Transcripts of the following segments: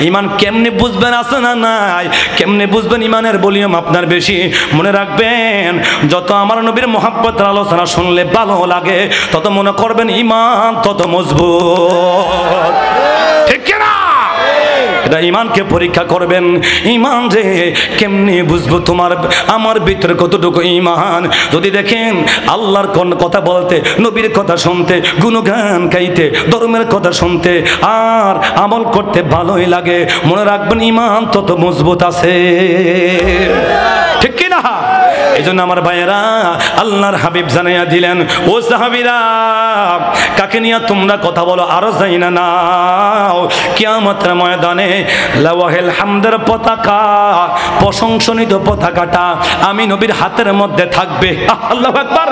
ইমান কেমনে বুঝবেন আছে না নাই, কেমনে বুঝবেন ইমানের ভলিউম আপনার বেশি। মনে রাখবেন, যত আমার নবীর মুহাব্বতের আলোচনা শুনলে ভালো লাগে, তত মনে করবেন ইমান তত মজবুত। ঠিক কিনা? এটা ইমানকে পরীক্ষা করবেন। ইমান যে কেমনে বুঝবো তোমার আমার ভিতরে কতটুকু ইমান? যদি দেখেন আল্লাহর কোন কথা বলতে, নবীর কথা শুনতে, গুণগান গাইতে, ধর্মের কথা শুনতে আর আমল করতে ভালোই লাগে, মনে রাখবেন ইমান তত মজবুত আছে। ঠিক কিনা? এই জন্য আমার ভাইয়েরা, আল্লাহর হাবিব জানাইয়া দিলেন, ও সাহাবীরা, কাকে নিয়ে তোমরা কথা বলো? আরো যাই না নাও, কিয়ামতের ময়দানে লাওয়াহিল হামদের পতাকা, প্রশংসিত পতাকাটা আমি নবীর হাতের মধ্যে থাকবে। আল্লাহু আকবার।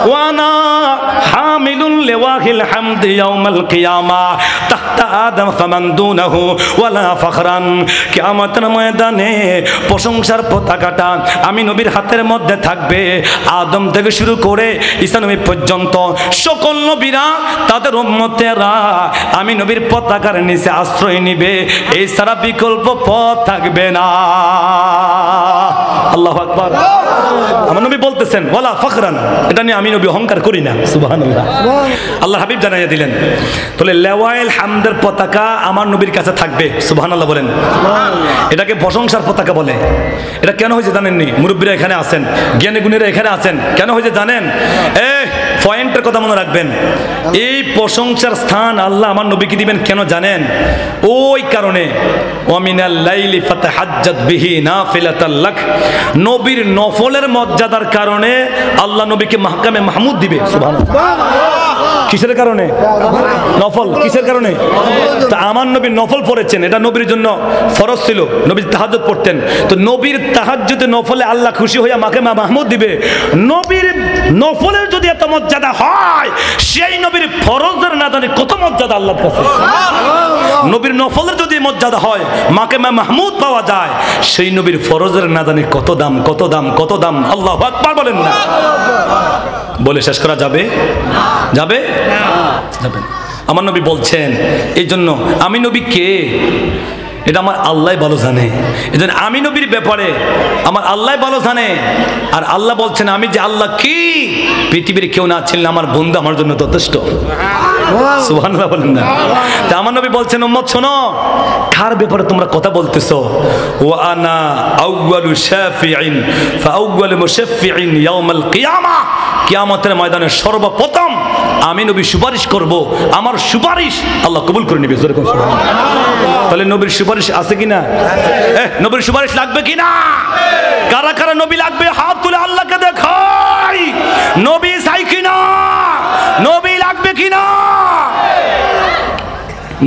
ওয়ানা হামিলুল লাওয়াহিল হামদি ইয়াউমাল কিয়ামা তাহতা আদম ফামান দুনাহু ওয়ালা ফখরান। কিয়ামতের ময়দানে প্রশংসার পতাকাটা আমি নবীর হাতের মধ্যে থাকবে। আদম থেকে শুরু করে ঈসা নবী পর্যন্ত সকল নবীরা, তাদের উম্মতেরা আমি নবীর পতাকার নিচে আশ্রয় নিবে, এই ছাড়া বিকল্প পথ থাকবে না। আল্লাহু আকবার। আমার নবী বলতেছেন ওয়ালা ফখরান, এটা নিয়ে আমি নবী অহংকার করি না। সুবহানাল্লাহ। আল্লাহর হাবিব জানাইয়া দিলেন, তাহলে লাওয়াইল হামদের পতাকা আমার নবীর কাছে থাকবে। সুবহানাল্লাহ বলেন। এটাকে প্রশংসার পতাকা বলে। এটা কেন হয়েছে জানেননি? মুরব্বীরা এখানে আছেন, জ্ঞানী গুণীরা এখানে আছেন, কেন হয়েছে জানেন? পয়েন্টের কথা মনে রাখবেন। এই প্রশংসার স্থান আল্লাহ আমার নবীকে দিবেন কেন জানেন? ওই কারণে ওয়ামিনাল লাইলি ফাতাহাজ্জাত বিহি নাফিলাতাল লাক, নবীর নফলের মর্যাদার কারণে আল্লাহ নবীকে মাহকামে মাহমুদ দিবে। সুবহানাল্লাহ। কিসের কারণে? নফল। কিসের কারণে? তা আমার নবী নফল পড়েছেন, এটা নবীর জন্য ফরজ ছিল। নবী তাহাজ্জুদ পড়তেন, তো নবীর তাহাজ্জুদে নফলে আল্লাহ খুশি হইয়া মাহকামে মাহমুদ দিবে। নবীর নফলের যদি এত মর্যাদা হয়, সেই নবীর ফরজের না জানি কত মর্যাদা আল্লাহর কাছে। নবীর নফলের যদি মর্যাদা হয়, মাহকামে মাহমুদ পাওয়া যায়, সেই নবীর ফরজের না জানি কত দাম, কত দাম, কত দাম। আল্লাহু আকবার বলেন না? বলে শেষ করা যাবে? যাবে? যাবে। আমার নবী বলছেন, এই জন্য আমি নবী কে এটা আমার আল্লাহ ভালো জানে। এই জন্য আমি নবীর ব্যাপারে আমার আল্লাহ ভালো জানে। আর আল্লাহ বলছেন, আমি যে আল্লাহ কি, পৃথিবীর কেউ না ছিলেন আমার বন্ধু আমার জন্য যথেষ্ট। সুবহানাল্লাহ বলেন না? তা আমার নবী বলছেন, উম্মত শোনো, কার ব্যাপারে তোমরা কথা বলতেছো? ওয়া আনা আউয়ালু শাফিঈন ফাআউয়ালু মুশাফফিঈন ইয়াউমাল কিয়ামা, কিয়ামতের ময়দানে সর্বপ্রথম আমি নবী সুপারিশ করব, আমার সুপারিশ আল্লাহ কবুল করে নেবে। তাহলে নবীর সুপারিশ আছে কিনা? নবীর সুপারিশ লাগবে কিনা? কারা কারা নবী লাগবে হাত তুলে আল্লাহকে দেখাই। নবী চাই কিনা? নবী লাগবে কিনা?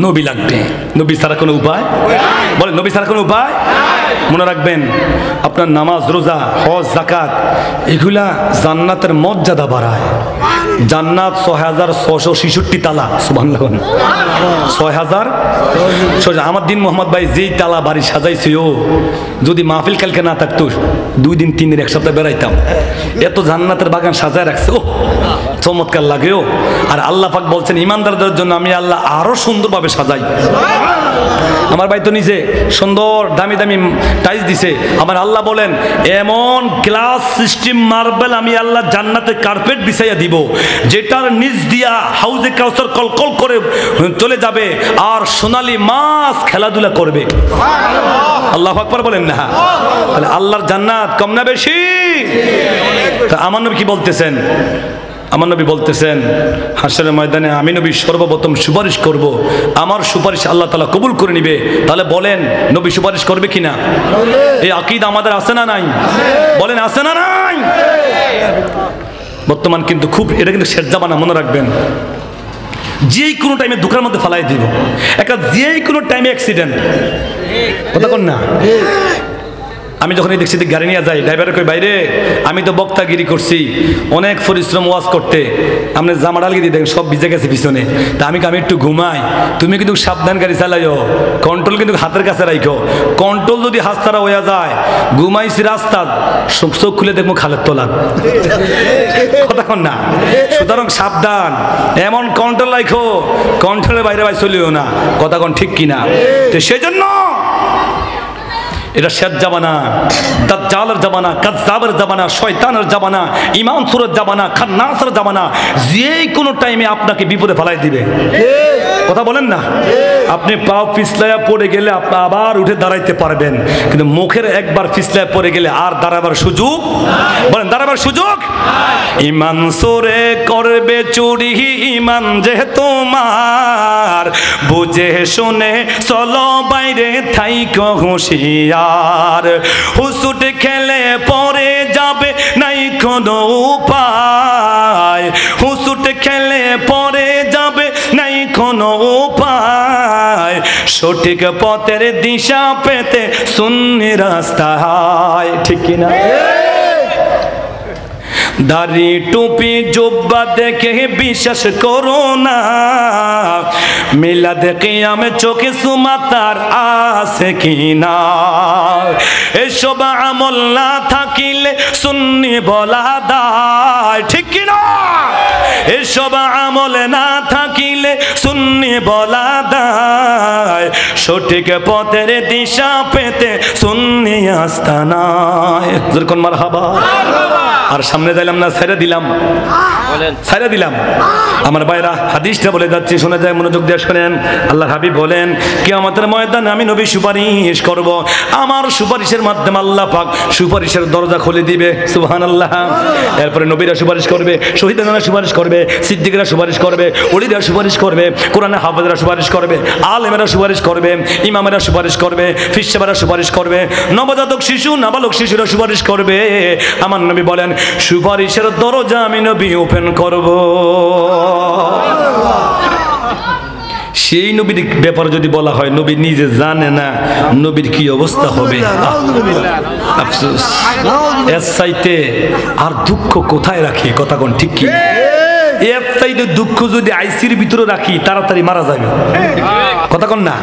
নবী লাগবে। নবী ছাড়া কোনো উপায়? বলেন, নবী ছাড়া কোনো উপায়? মনে রাখবেন, আপনার নামাজ, রোজা, হজ, যাকাত এগুলা জান্নাতের মর্যাদা বাড়ায়। জান্নাত ৬৬৬৬ তালা। সুবহানাল্লাহ। ৬০০০। আমার দিন মোহাম্মদ ভাই যেই তালা বাড়ি সাজাইছে, ও যদি মাহফিল কালকে না থাকতো 2 দিন 3 দিন 1 সপ্তাহ বেড়াইতাম। এত জান্নাতের বাগান সাজায় রাখছে, ও চমৎকার লাগেও। আর আল্লাহ পাক বলছেন, ইমানদারদের জন্য আমি আল্লাহ আরো সুন্দরভাবে সাজাই। আমার ভাই তো নিজে সুন্দর দামি দামি টাইলস দিছে। আমার আল্লাহ বলেন, এমন গ্লাস সিস্টেম মার্বেল আমি আল্লাহ জান্নাতে কার্পেট বিছাইয়া দিব, যেটার নিচ দিয়া হাউজে কাউসার কলকল করে চলে যাবে, আর সোনালী মাছ খেলাধুলা করবে। আল্লাহু আকবার বলেন না? তাহলে আল্লাহর জান্নাত কম না বেশি? তা আমার নবী কি বলতেছেন? আমার নবী বলতেছেন, হাসরের ময়দানে আমি নবী সর্বপ্রথম সুপারিশ করব, আমার সুপারিশ আল্লাহ তাআলা কবুল করে নিবে। তাহলে বলেন, নবী সুপারিশ করবে কিনা? এই আকীদা আমাদের আছে না নাই? বলেন, আছে না নাই? বর্তমান কিন্তু খুব, এটা কিন্তু শেরজাবানা, মনে রাখবেন। যেই কোনো টাইমে দুঃখের মধ্যে ফালাই দিব, একটা যেই কোনো টাইমে অ্যাক্সিডেন্ট। কথা কন না? আমি যখন এই দেখছি গাড়ি নিয়ে যাই, ড্রাইভারে কই বাইরে আমি তো বক্তাগিরি করছি, অনেক পরিশ্রম ওয়াজ করতে, আপনি জামা ডালকে দিয়ে দেখেন সব ভিজে গেছে পিছনে, তা আমি একটু ঘুমাই, তুমি কিন্তু সাবধান গাড়ি চালাইও, কন্ট্রোল কিন্তু হাতের কাছে রাখো, কন্ট্রোল যদি হাত ছাড়া হয়ে যায়, ঘুমাইছি রাস্তা চোখ খুলে দেখবো খালের তোলা কথা কন না। সুতরাং সাবধান, এমন কন্ট্রোল রাখো, কন্ট্রোলের বাইরে বাইরে চলিও না, কথা কন ঠিক কিনা? তো সেই জন্য এটা শেষ জামানা, দাজ্জালের জামানা, কাযযাবের জামানা, শয়তানের জামানা, ইমাম সুরের জামানা, খান্নাসের জামানা, যে কোনো টাইমে আপনাকে বিপদে ফেলাই দিবে। কথা বলেন না? আপনি পা পিছলায়া পড়ে গেলে আপনি আবার উঠে দাঁড়াইতে পারবেন, কিন্তু মুখের একবার পিছলায় পড়ে গেলে আর দাঁড়াবার সুযোগ, বলেন দাঁড়াবার সুযোগ। ইমান সুরে করবে চুরি, ইমান যে তোমার, বুঝে শুনে চলো বাইরে থাইকো হুঁশিয়ার, হুসুট খেলে পরে যাবে নাই কোনো উপায়, হুসুট খেলে পরে যাবে নাই কোনো উপায়, সঠিক পথের দিশা পেতে সুন্নি রাস্তায়, ঠিক কিনা? দাড়ি টুপি জুব্বা দেখে বিশ্বাস করো না, মিলাদ কিয়াম চোখে সুমাতার আছে কিনা, এসব আমল না থাকিলে সুন্নি বলা দায়, ঠিক কিনা? এসব আমল না থাকিলে সুন্নি বলা দায়, সঠিক পথের দিশা পেতে সুন্নি আস্তানায়, যেরকম মারহাবা। আর সামনে যাইলাম না, ছাইরা দিলাম, ছাইরা দিলাম। আমার ভাইরা হাদিসটা বলে যাচ্ছি, শোনা যায়, মনোযোগ দিয়ে শোনেন। আল্লাহর হাবিব বলেন, কিয়ামতের ময়দানে আমি নবী সুপারিশ করব, আমার সুপারিশের মাধ্যমে আল্লাহ পাক সুপারিশের দরজা খুলে দিবে, সুবহানাল্লাহ। এরপরে নবীরা সুপারিশ করবে, শহীদরা সুপারিশ করবে, সিদ্দিকরা সুপারিশ করবে, ওলিরা সুপারিশ করবে, কোরআনে হাফেজরা সুপারিশ করবে, আলেমেরা সুপারিশ করবে, ইমামেরা সুপারিশ করবে, ফিসাবেরা সুপারিশ করবে, নবজাতক শিশু নাবালক শিশুরা সুপারিশ করবে। আমার নবী বলেন, সুপারিশের দরজা আমি নবী ওপেন করব। সেই নবীর ব্যাপারে যদি বলা হয় নবী নিজে জানে না নবীর কি অবস্থা হবে, আফসোস। এর চাইতে আর দুঃখ কোথায় রাখি, কথা কোন ঠিক কি? এর চাইতে দুঃখ যদি আইসির ভিতরে রাখি তাড়াতাড়ি মারা যাবে, কথা কোন না?